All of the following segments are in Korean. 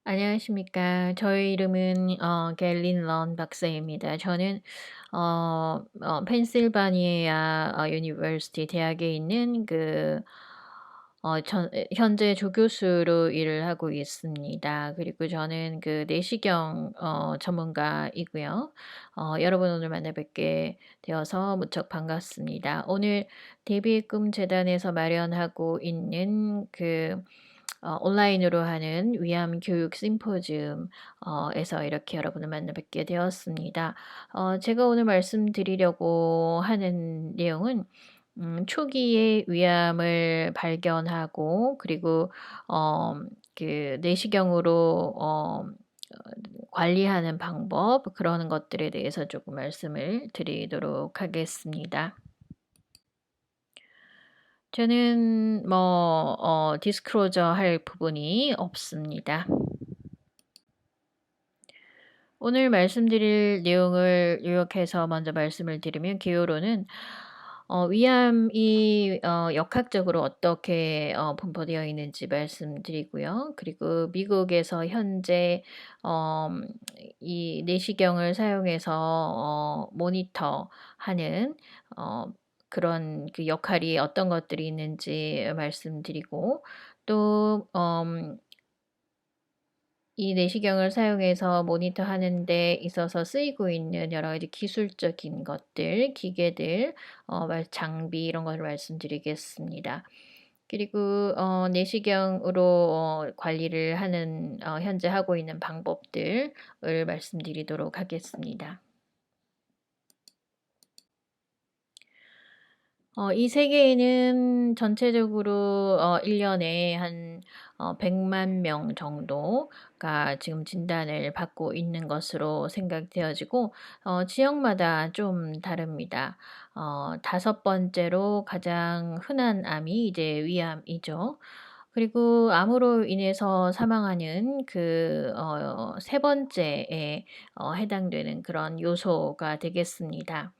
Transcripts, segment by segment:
안녕하십니까. 저의 이름은 갤린 런 박사입니다. 저는 펜실바니아 유니버시티 대학에 있는 현재 조교수로 일을 하고 있습니다. 그리고 저는 내시경 전문가이고요. 여러분 오늘 만나 뵙게 되어서 무척 반갑습니다. 오늘 대비의 꿈 재단에서 마련하고 있는 온라인으로 하는 위암 교육 심포지움 에서 이렇게 여러분을 만나 뵙게 되었습니다. 제가 오늘 말씀드리려고 하는 내용은 초기에 위암을 발견하고 그리고 어 내시경으로 관리하는 방법 그러는 것들에 대해서 조금 말씀을 드리도록 하겠습니다. 저는 디스클로저 할 부분이 없습니다. 오늘 말씀드릴 내용을 요약해서 먼저 말씀을 드리면 기호로는 위암이 역학적으로 어떻게 분포되어 있는지 말씀드리고요. 그리고 미국에서 현재 엄 이 내시경을 사용해서 모니터하는 어 그런 역할이 어떤 것들이 있는지 말씀드리고 또 이 내시경을 사용해서 모니터하는 데 있어서 쓰이고 있는 여러 가지 기술적인 것들, 기계들, 장비 이런 것을 말씀드리겠습니다. 그리고 내시경으로 관리를 하는 현재 하고 있는 방법들을 말씀드리도록 하겠습니다. 이 세계에는 전체적으로 1 년에 한 100만 명 정도가 지금 진단을 받고 있는 것으로 생각되어지고 지역마다 좀 다릅니다. 5 번째로 가장 흔한 암이 이제 위암이죠. 그리고 암으로 인해서 사망하는 3 번째에 해당되는 그런 요소가 되겠습니다.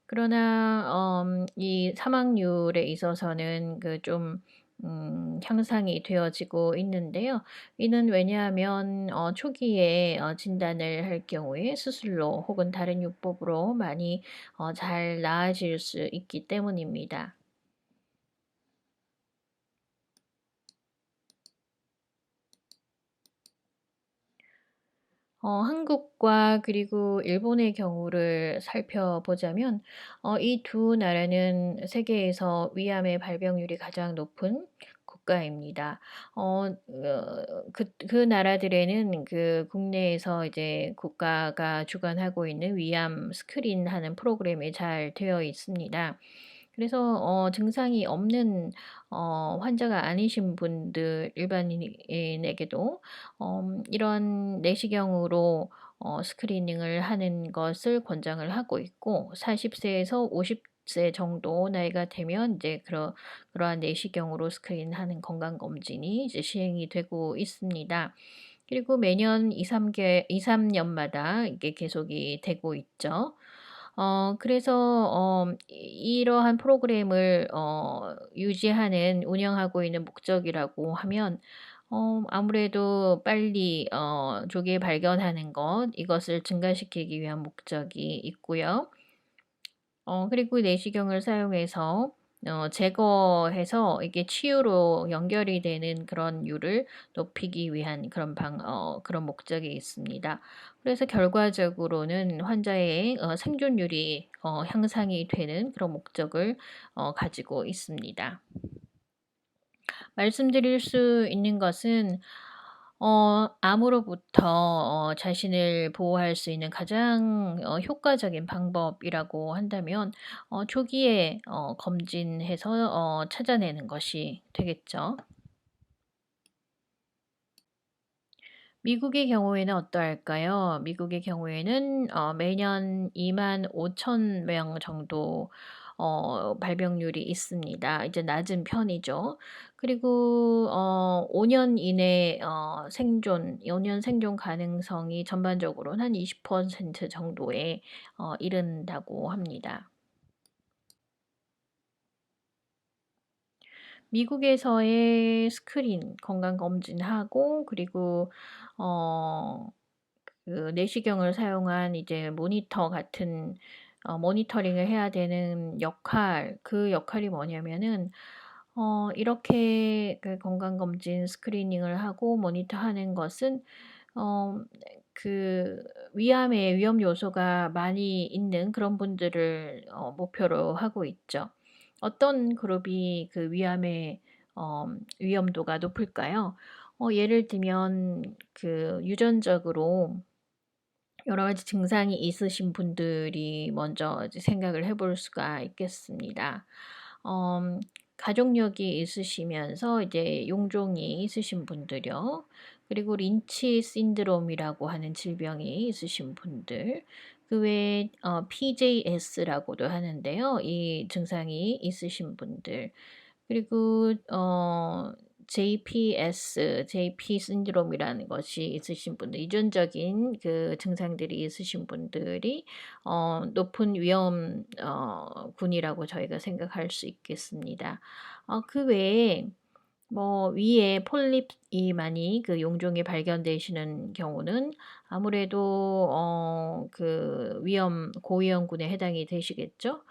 그러나 이 사망률에 있어서는 향상이 되어지고 있는데요. 이는 왜냐하면 초기에 진단을 할 경우에 수술로 혹은 다른 요법으로 많이 잘 나아질 수 있기 때문입니다. 한국과 그리고 일본의 경우를 살펴보자면 이 두 나라는 세계에서 위암의 발병률이 가장 높은 국가입니다. 그 나라들에는 국내에서 이제 국가가 주관하고 있는 위암 스크린하는 프로그램이 잘 되어 있습니다. 그래서 증상이 없는 환자가 아니신 분들 일반인에게도 이런 내시경으로 스크리닝을 하는 것을 권장을 하고 있고 40 세에서 50세 정도 나이가 되면 이제 그러한 내시경으로 스크린하는 건강검진이 이제 시행이 되고 있습니다. 그리고 매년 2-3 년마다 이게 계속이 되고 있죠. 그래서 이러한 프로그램을 유지하는 운영하고 있는 목적이라고 하면 아무래도 빨리 조기에 발견하는 것 이것을 증가시키기 위한 목적이 있고요. 그리고 내시경을 사용해서 제거해서 이게 치유로 연결이 되는 그런 율을 높이기 위한 그런 목적이 있습니다. 그래서 결과적으로는 환자의 생존율이 향상이 되는 그런 목적을 가지고 있습니다. 말씀드릴 수 있는 것은 암으로부터 자신을 보호할 수 있는 가장 효과적인 방법이라고 한다면 조기에 검진해서 찾아내는 것이 되겠죠. 미국의 경우에는 어떠할까요? 미국의 경우에는 매년 25,000명 정도 발병률이 있습니다. 이제 낮은 편이죠. 그리고 5년 이내 5년 생존 가능성이 전반적으로는 한 20% 정도에 이른다고 합니다. 미국에서의 스크린 건강검진하고, 그리고 어 그 내시경을 사용한 이제 모니터 같은 모니터링을 해야 되는 역할, 그 역할이 뭐냐면은 이렇게 그 건강검진 스크리닝을 하고 모니터하는 것은 어 그 위암의 위험 요소가 많이 있는 그런 분들을 목표로 하고 있죠. 어떤 그룹이 그 위암의 위험도가 높을까요? 예를 들면 그 유전적으로 여러 가지 증상이 있으신 분들이 먼저 이제 생각을 해볼 수가 있겠습니다. 음 가족력이 있으시면서 이제 용종이 있으신 분들이요. 그리고 린치 신드롬이라고 하는 질병이 있으신 분들. 그 외에 PJS라고도 하는데요. 이 증상이 있으신 분들. 그리고 JP 신드롬이라는 것이 있으신 분들, 유전적인 그 증상들이 있으신 분들이 높은 위험 군이라고 저희가 생각할 수 있겠습니다. 그 외에 뭐 위에 폴립이 많이 그 용종이 발견되시는 경우는 아무래도 고위험군에 해당이 되시겠죠.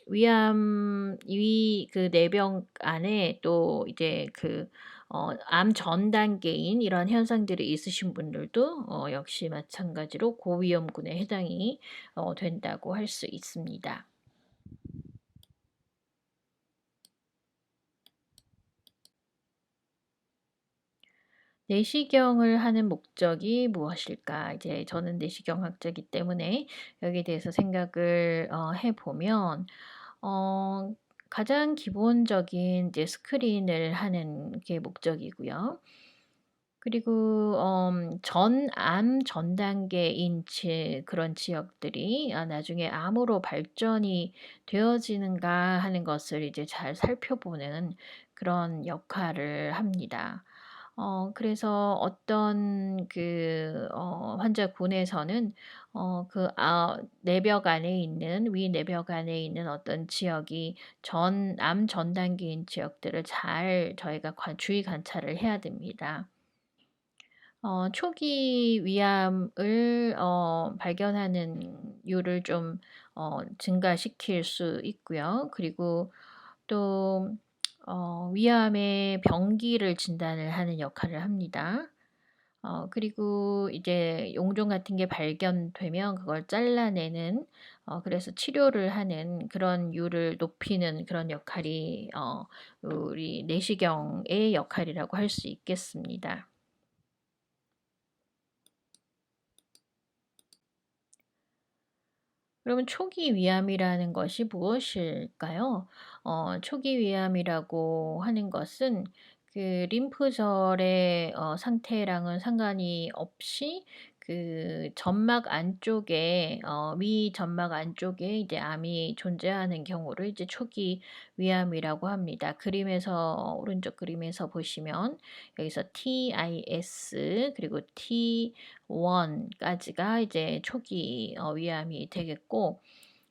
위암 위 그 내병 안에 또 이제 그 암 전 단계인 이런 현상들이 있으신 분들도 역시 마찬가지로 고위험군에 해당이 된다고 할 수 있습니다. 내시경을 하는 목적이 무엇일까? 이제 저는 내시경학자이기 때문에 여기에 대해서 생각을 해 보면 어 가장 기본적인 이제 스크린을 하는 게 목적이고요. 그리고 암 전 단계인 그런 지역들이 나중에 암으로 발전이 되어지는가 하는 것을 이제 잘 살펴보는 그런 역할을 합니다. 그래서 어떤 그 환자군에서는 내벽 안에 있는 위 내벽 안에 있는 어떤 지역이 암 전 단계인 지역들을 잘 저희가 주의 관찰을 해야 됩니다. 초기 위암을 발견하는 율을 좀 증가시킬 수 있고요. 그리고 또 위암의 병기를 진단을 하는 역할을 합니다. 그리고 이제 용종 같은 게 발견되면 그걸 잘라내는, 그래서 치료를 하는 그런 율을 높이는 그런 역할이 우리 내시경의 역할이라고 할 수 있겠습니다. 그러면 초기 위암이라는 것이 무엇일까요? 초기 위암이라고 하는 것은 그 림프절의 상태랑은 상관이 없이 그 점막 안쪽에 위 점막 안쪽에 이제 암이 존재하는 경우를 이제 초기 위암이라고 합니다. 오른쪽 그림에서 보시면 여기서 TIS 그리고 T1까지가 이제 초기 위암이 되겠고,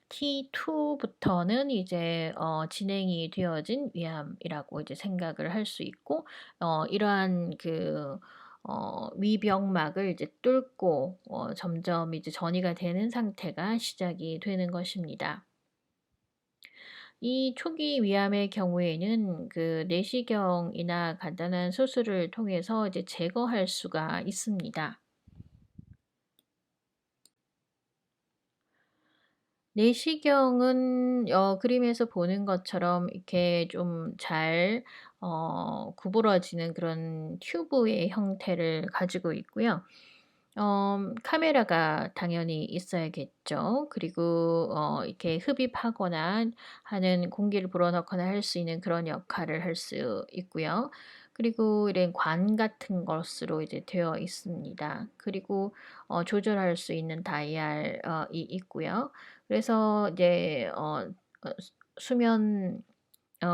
T2부터는 이제 진행이 되어진 위암이라고 이제 생각을 할 수 있고, 이러한 그 위벽막을 이제 뚫고 점점 이제 전이가 되는 상태가 시작이 되는 것입니다. 이 초기 위암의 경우에는 그 내시경이나 간단한 수술을 통해서 이제 제거할 수가 있습니다. 내시경은 그림에서 보는 것처럼 이렇게 좀 잘 구부러지는 그런 튜브의 형태를 가지고 있고요. 카메라가 당연히 있어야겠죠. 그리고 이렇게 흡입하거나 하는 공기를 불어넣거나 할 수 있는 그런 역할을 할 수 있고요. 그리고 이런 관 같은 것으로 이제 되어 있습니다. 그리고 조절할 수 있는 다이얼이 있고요. 그래서 이제 수면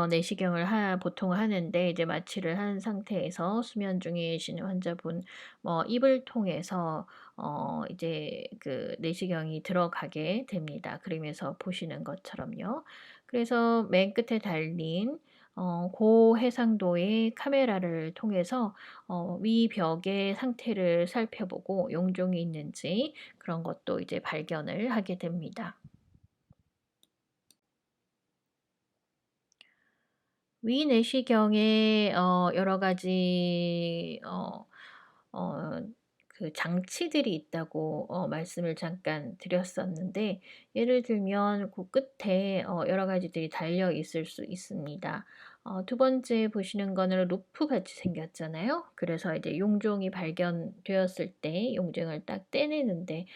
내시경을 보통 하는데, 이제 마취를 한 상태에서 수면 중이신 환자분 입을 통해서 이제 그 내시경이 들어가게 됩니다. 그림에서 보시는 것처럼요. 그래서 맨 끝에 달린 고해상도의 카메라를 통해서 위 벽의 상태를 살펴보고 용종이 있는지 그런 것도 이제 발견을 하게 됩니다. 위 내시경에 여러 가지 어 그 장치들이 있다고 말씀을 잠깐 드렸었는데, 예를 들면 그 끝에 여러 가지들이 달려 있을 수 있습니다. 두 번째 보시는 거는 루프 같이 생겼잖아요. 그래서 이제 용종이 발견되었을 때 용종을 딱 떼내는데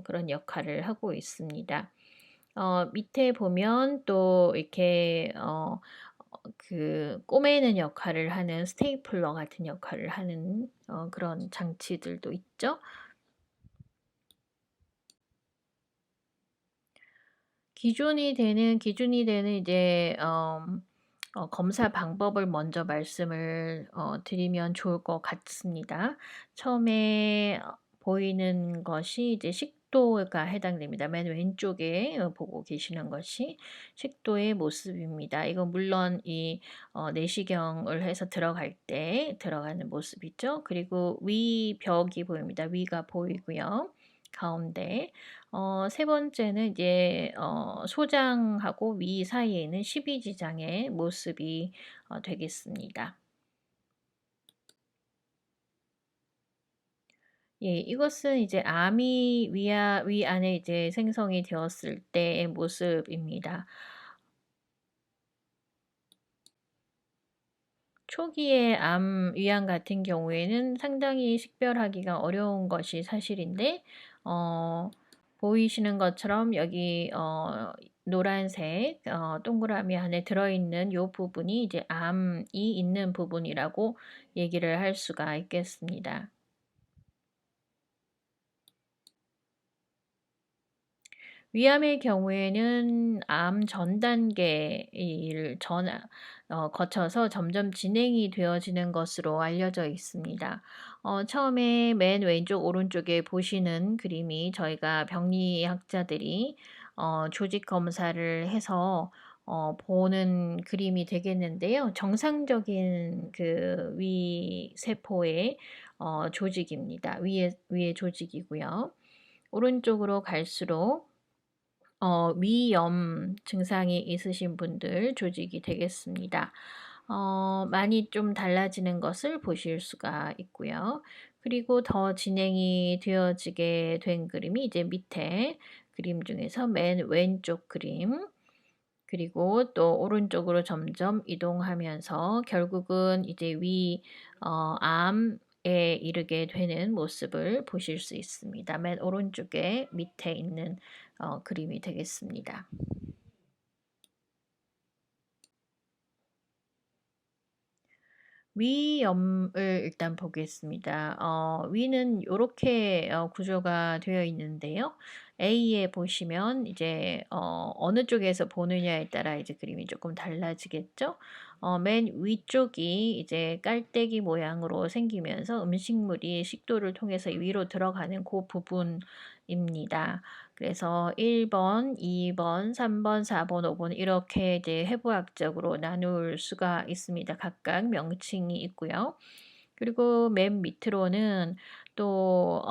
그런 역할을 하고 있습니다. 밑에 보면 또 이렇게 그 꼬매는 역할을 하는 스테이플러 같은 역할을 하는 그런 장치들도 있죠. 기준이 되는 이제 검사 방법을 먼저 말씀을 드리면 좋을 것 같습니다. 처음에 보이는 것이 이제 식도가 해당됩니다. 맨 왼쪽에 보고 계시는 것이 식도의 모습입니다. 이건 물론 이 내시경을 해서 들어갈 때 들어가는 모습이죠. 그리고 위 벽이 보입니다. 위가 보이고요. 가운데 세 번째는 이제 소장하고 위 사이에 있는 십이지장의 모습이 되겠습니다. 예, 이것은 이제 암이 위 안에 이제 생성이 되었을 때의 모습입니다. 초기의 위암 같은 경우에는 상당히 식별하기가 어려운 것이 사실인데, 어 보이시는 것처럼 여기 노란색 동그라미 안에 들어있는 요 부분이 이제 암이 있는 부분이라고 얘기를 할 수가 있겠습니다. 위암의 경우에는 암 전 단계를 거쳐서 점점 진행이 되어지는 것으로 알려져 있습니다. 처음에 맨 왼쪽 오른쪽에 보시는 그림이 저희가 병리학자들이 조직 검사를 해서 보는 그림이 되겠는데요. 정상적인 그 위 세포의 조직입니다. 위의 조직이고요. 오른쪽으로 갈수록 위염 증상이 있으신 분들 조직이 되겠습니다. 많이 좀 달라지는 것을 보실 수가 있고요. 그리고 더 진행이 되어지게 된 그림이 이제 밑에 그림 중에서 맨 왼쪽 그림, 그리고 또 오른쪽으로 점점 이동하면서 결국은 이제 암에 이르게 되는 모습을 보실 수 있습니다. 맨 오른쪽에 밑에 있는 그림이 되겠습니다. 위염을 일단 보겠습니다. 위는 요렇게 구조가 되어 있는데요. A에 보시면 이제 어느 쪽에서 보느냐에 따라 이제 그림이 조금 달라지겠죠. 맨 위쪽이 이제 깔때기 모양으로 생기면서 음식물이 식도를 통해서 위로 들어가는 그 부분입니다. 그래서 1번, 2번, 3번, 4번, 5번 이렇게 이제 해부학적으로 나눌 수가 있습니다. 각각 명칭이 있고요. 그리고 맨 밑으로는 또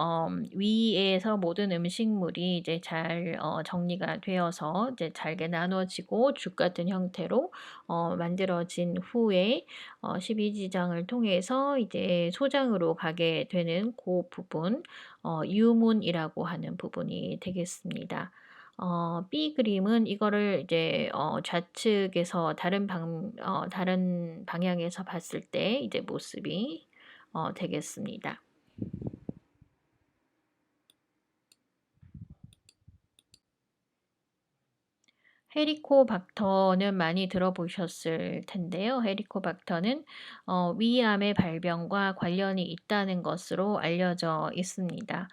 위에서 모든 음식물이 이제 잘 정리가 되어서 이제 잘게 나눠지고 죽 같은 형태로 만들어진 후에 12지장을 통해서 이제 소장으로 가게 되는 그 부분, 유문이라고 하는 부분이 되겠습니다. B 그림은 이거를 이제 좌측에서 다른 방향에서 봤을 때 이제 모습이 되겠습니다. 헤리코박터는 많이 들어보셨을 텐데요. 헤리코박터는 위암의 발병과 관련이 있다는 것으로 알려져 있습니다.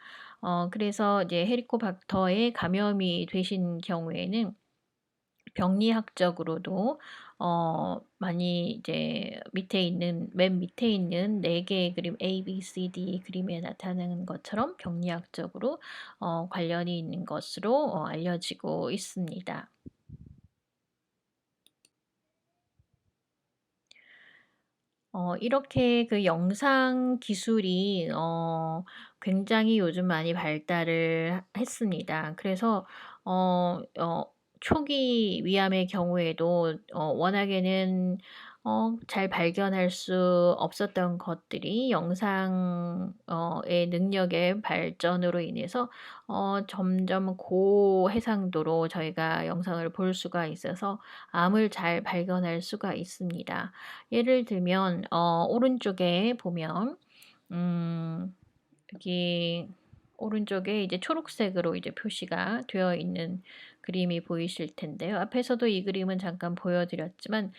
그래서 이제 헤리코박터에 감염이 되신 경우에는 병리학적으로도 많이 이제 맨 밑에 있는 네 개의 그림 A, B, C, D 그림에 나타나는 것처럼 병리학적으로 관련이 있는 것으로 알려지고 있습니다. 이렇게 그 영상 기술이 굉장히 요즘 많이 발달을 했습니다. 그래서 어 어 초기 위암의 경우에도 워낙에는 잘 발견할 수 없었던 것들이 영상 의 능력의 발전으로 인해서 점점 고해상도로 저희가 영상을 볼 수가 있어서 암을 잘 발견할 수가 있습니다. 예를 들면 오른쪽에 보면 음 여기 오른쪽에 이제 초록색으로 이제 표시가 되어 있는 그림이 보이실 텐데요. 앞에서도 이 그림은 잠깐 보여드렸지만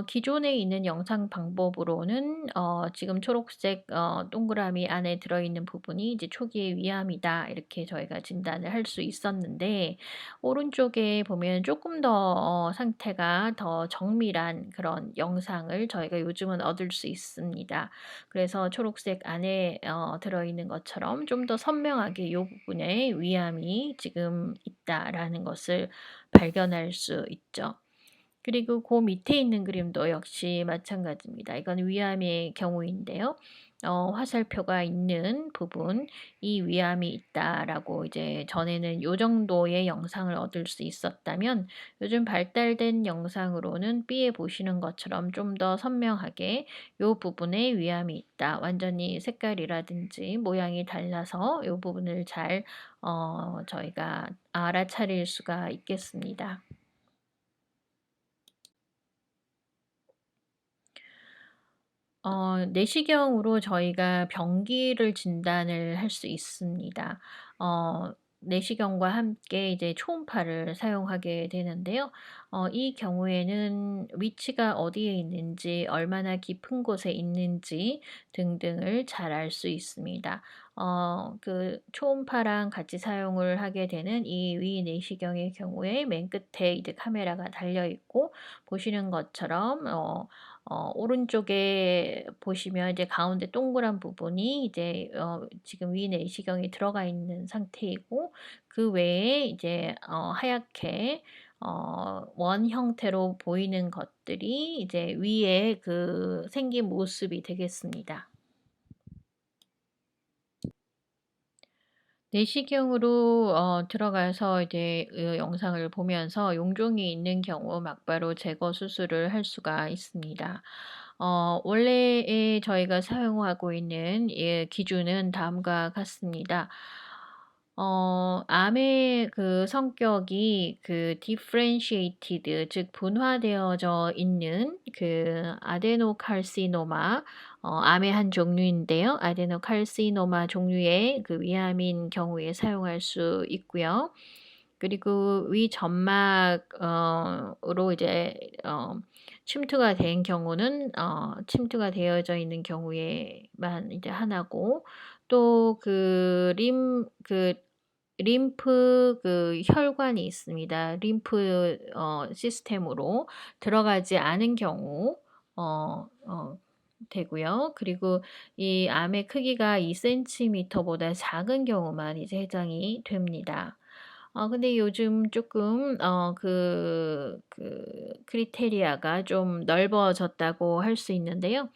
기존에 있는 영상 방법으로는 지금 초록색 동그라미 안에 들어있는 부분이 이제 초기의 위암이다 이렇게 저희가 진단을 할 수 있었는데 오른쪽에 보면 조금 더 상태가 더 정밀한 그런 영상을 저희가 요즘은 얻을 수 있습니다. 그래서 초록색 안에 들어있는 것처럼 좀 더 선명하게 이 부분에 위암이 지금 있다라는 것을 발견할 수 있죠. 그리고 그 밑에 있는 그림도 역시 마찬가지입니다. 이건 위암의 경우인데요. 화살표가 있는 부분, 이 위암이 있다라고 이제 전에는 요 정도의 영상을 얻을 수 있었다면 요즘 발달된 영상으로는 B에 보시는 것처럼 좀 더 선명하게 요 부분에 위암이 있다. 완전히 색깔이라든지 모양이 달라서 요 부분을 잘 저희가 알아차릴 수가 있겠습니다. 내시경으로 저희가 병기를 진단을 할 수 있습니다. 내시경과 함께 이제 초음파를 사용하게 되는데요. 이 경우에는 위치가 어디에 있는지, 얼마나 깊은 곳에 있는지 등등을 잘 알 수 있습니다. 그 초음파랑 같이 사용을 하게 되는 이 위 내시경의 경우에 맨 끝에 이제 카메라가 달려 있고 보시는 것처럼 오른쪽에 보시면 이제 가운데 동그란 부분이 이제 지금 위 내시경이 들어가 있는 상태이고 그 외에 이제 하얗게 원 형태로 보이는 것들이 이제 위에 그 생긴 모습이 되겠습니다. 내시경으로 들어가서 이제 영상을 보면서 용종이 있는 경우 막바로 제거 수술을 할 수가 있습니다. 원래의 저희가 사용하고 있는 기준은 다음과 같습니다. 암의 그 성격이 그 differentiated 즉 분화되어져 있는 그 아데노카르시노마 암의 한 종류인데요. 아데노카르시노마 종류의 그 위암인 경우에 사용할 수 있고요. 그리고 위 점막 으로 이제 침투가 된 경우는 침투가 되어져 있는 경우에만 이제 하나고 또 그 림프 그 혈관이 있습니다. 림프 시스템으로 들어가지 않은 경우 되고요. 그리고 이 암의 크기가 2cm보다 작은 경우만 이제 해당이 됩니다. 근데 요즘 조금 크리테리아가 좀 넓어졌다고 할 수 있는데요.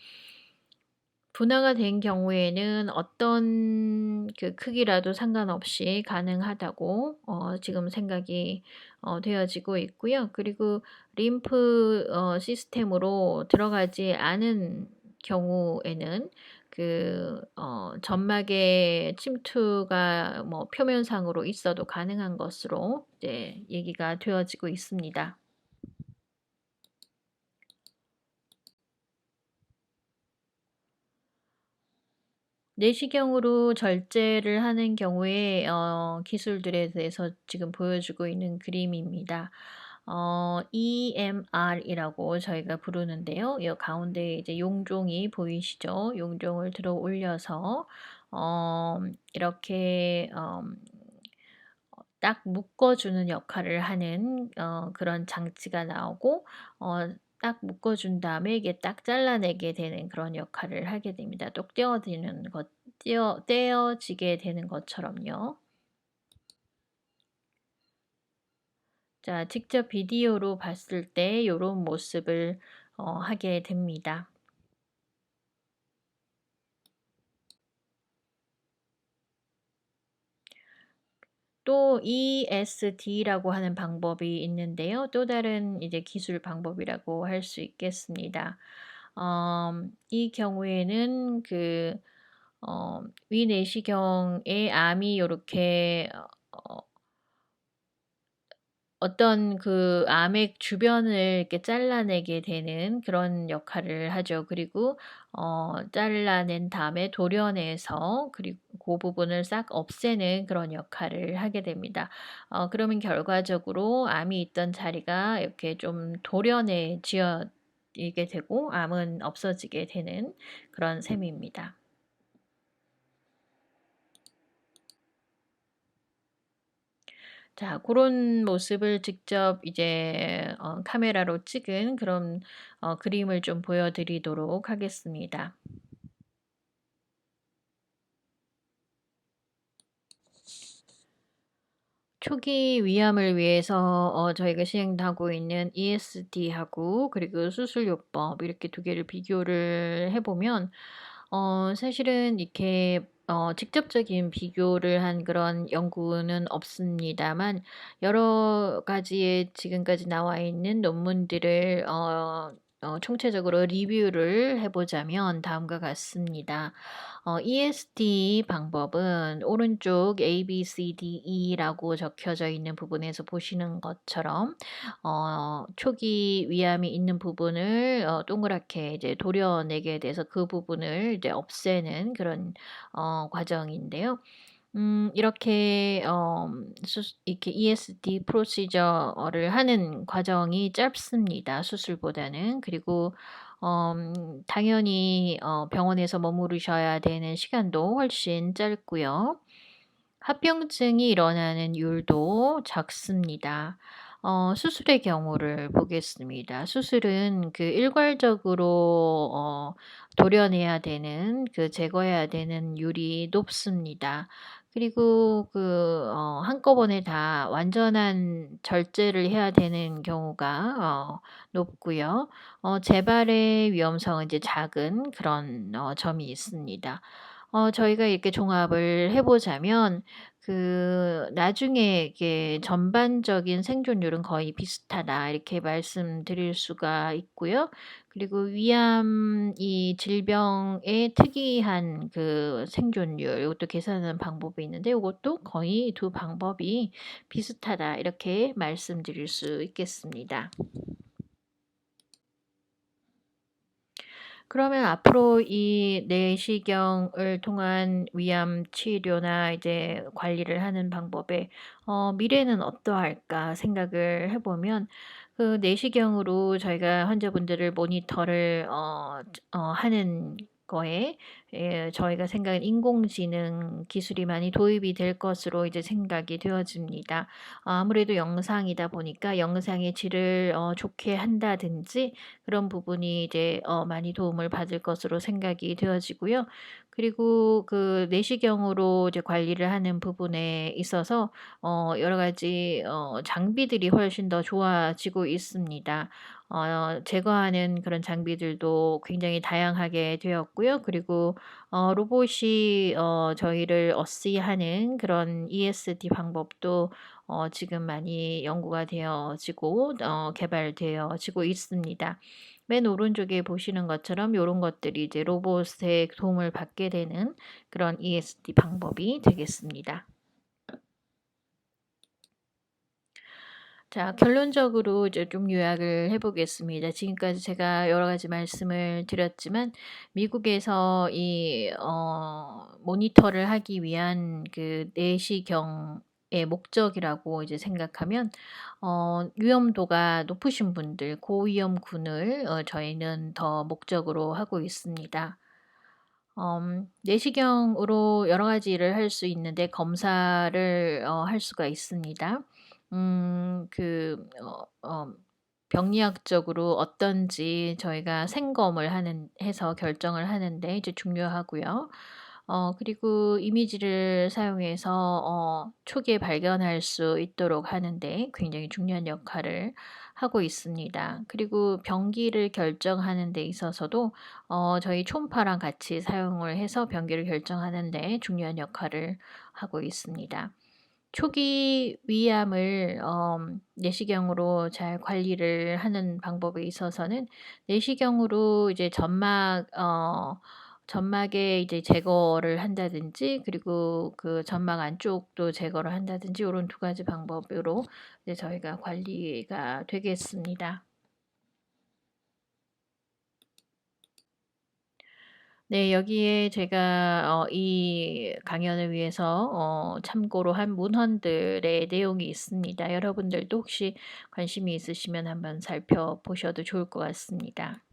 분화가 된 경우에는 어떤 그 크기라도 상관없이 가능하다고 지금 생각이 되어지고 있고요. 그리고 림프 시스템으로 들어가지 않은 경우에는 그 점막의 침투가 뭐 표면상으로 있어도 가능한 것으로 이제 얘기가 되어지고 있습니다. 내시경으로 절제를 하는 경우에 기술들에 대해서 지금 보여주고 있는 그림입니다. EMR이라고 저희가 부르는데요. 이 가운데 이제 용종이 보이시죠? 용종을 들어 올려서 어 이렇게 딱 묶어주는 역할을 하는 그런 장치가 나오고 딱 묶어준 다음에 이게 딱 잘라내게 되는 그런 역할을 하게 됩니다. 똑 떼어지게 되는 것처럼요. 자, 직접 비디오로 봤을 때 요런 모습을 하게 됩니다. 또 ESD라고 하는 방법이 있는데요. 또 다른 이제 기술 방법이라고 할 수 있겠습니다. 이 경우에는 위 내시경에 암이 요렇게 어떤 그 암의 주변을 이렇게 잘라내게 되는 그런 역할을 하죠. 그리고 잘라낸 다음에 도려내서 그리고 그 부분을 싹 없애는 그런 역할을 하게 됩니다. 그러면 결과적으로 암이 있던 자리가 이렇게 좀 도려내지게 되고 암은 없어지게 되는 그런 셈입니다. 자, 그런 모습을 직접 이제 카메라로 찍은 그런 그림을 좀 보여 드리도록 하겠습니다. 초기 위암을 위해서 저희가 시행하고 있는 ESD하고 그리고 수술요법 이렇게 두 개를 비교를 해 보면 사실은 이렇게 직접적인 비교를 한 그런 연구는 없습니다만 여러 가지의 지금까지 나와 있는 논문들을 총체적으로 리뷰를 해 보자면 다음과 같습니다. ESD 방법은 오른쪽 A, B, C, D, E라고 적혀져 있는 부분에서 보시는 것처럼 초기 위암이 있는 부분을 동그랗게 이제 도려내게 돼서 그 부분을 이제 없애는 그런 과정인데요. 이렇게 이렇게 ESD 프로시저를 하는 과정이 짧습니다, 수술보다는. 그리고 당연히 병원에서 머무르셔야 되는 시간도 훨씬 짧고요. 합병증이 일어나는 율도 작습니다. 수술의 경우를 보겠습니다. 수술은 그 일괄적으로 도려내야 되는 제거해야 되는 율이 높습니다. 그리고 한꺼번에 다 완전한 절제를 해야 되는 경우가 높고요. 재발의 위험성은 이제 작은 그런 점이 있습니다. 저희가 이렇게 종합을 해 보자면 나중에 이게 "전반적인 생존율은 거의 비슷하다." 이렇게 말씀드릴 수가 있고요. 그리고 위암 이 질병의 특이한 생존율 요것도 계산하는 방법이 있는데 요것도 거의 두 방법이 비슷하다 이렇게 말씀드릴 수 있겠습니다. 그러면 앞으로 이 내시경을 통한 위암 치료나 이제 관리를 하는 방법의 미래는 어떠할까 생각을 해 보면 내시경으로 저희가 환자분들을 모니터를 하는 거에 저희가 생각하는 인공지능 기술이 많이 도입이 될 것으로 이제 생각이 되어집니다. 아무래도 영상이다 보니까 영상의 질을 좋게 한다든지 그런 부분이 이제 많이 도움을 받을 것으로 생각이 되어지고요. 그리고 내시경으로 이제 관리를 하는 부분에 있어서 여러 가지 장비들이 훨씬 더 좋아지고 있습니다. 제거하는 그런 장비들도 굉장히 다양하게 되었고요. 그리고 로봇이 저희를 어시하는 그런 ESD 방법도 지금 많이 연구가 되어지고 개발되어지고 있습니다. 맨 오른쪽에 보시는 것처럼 요런 것들이 이제 로봇의 도움을 받게 되는 그런 ESD 방법이 되겠습니다. 자, 결론적으로 이제 좀 요약을 해 보겠습니다. 지금까지 제가 여러 가지 말씀을 드렸지만 미국에서 이 모니터를 하기 위한 내시경의 목적이라고 이제 생각하면 위험도가 높으신 분들, 고위험군을 저희는 더 목적으로 하고 있습니다. 내시경으로 여러 가지 일을 할 수 있는데 검사를 할 수가 있습니다. 병리학적으로 어떤지 저희가 생검을 해서 결정을 하는데 이제 중요하고요. 그리고 이미지를 사용해서 초기에 발견할 수 있도록 하는 데 굉장히 중요한 역할을 하고 있습니다. 그리고 병기를 결정하는 데 있어서도 저희 초음파랑 같이 사용을 해서 병기를 결정하는 데 중요한 역할을 하고 있습니다. 초기 위암을 내시경으로 잘 관리를 하는 방법에 있어서는 내시경으로 이제 점막에 이제 제거를 한다든지 그리고 그 점막 안쪽도 제거를 한다든지 요런 두 가지 방법으로 이제 저희가 관리가 되겠습니다. 네. 여기에 제가 이 강연을 위해서 참고로 한 문헌들의 내용이 있습니다. 여러분들도 혹시 관심이 있으시면 한번 살펴보셔도 좋을 것 같습니다.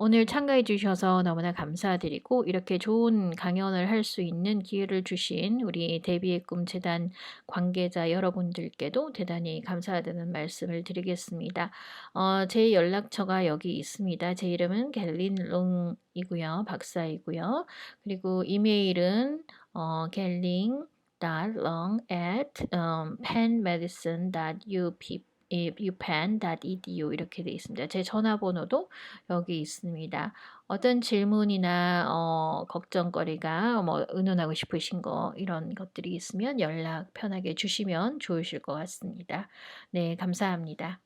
오늘 참가해 주셔서 너무나 감사드리고 이렇게 좋은 강연을 할 수 있는 기회를 주신 우리 데뷔의 꿈 재단 관계자 여러분들께도 대단히 감사하다는 말씀을 드리겠습니다. 제 연락처가 여기 있습니다. 제 이름은 갤린 롱이고요. 박사이고요. 그리고 이메일은 갤린 penmedicine.upenn.edu 이렇게 되어 있습니다. 제 전화번호도 여기 있습니다. 어떤 질문이나 걱정거리가 뭐 의논하고 싶으신 거 이런 것들이 있으면 연락 편하게 주시면 좋으실 것 같습니다. 네, 감사합니다.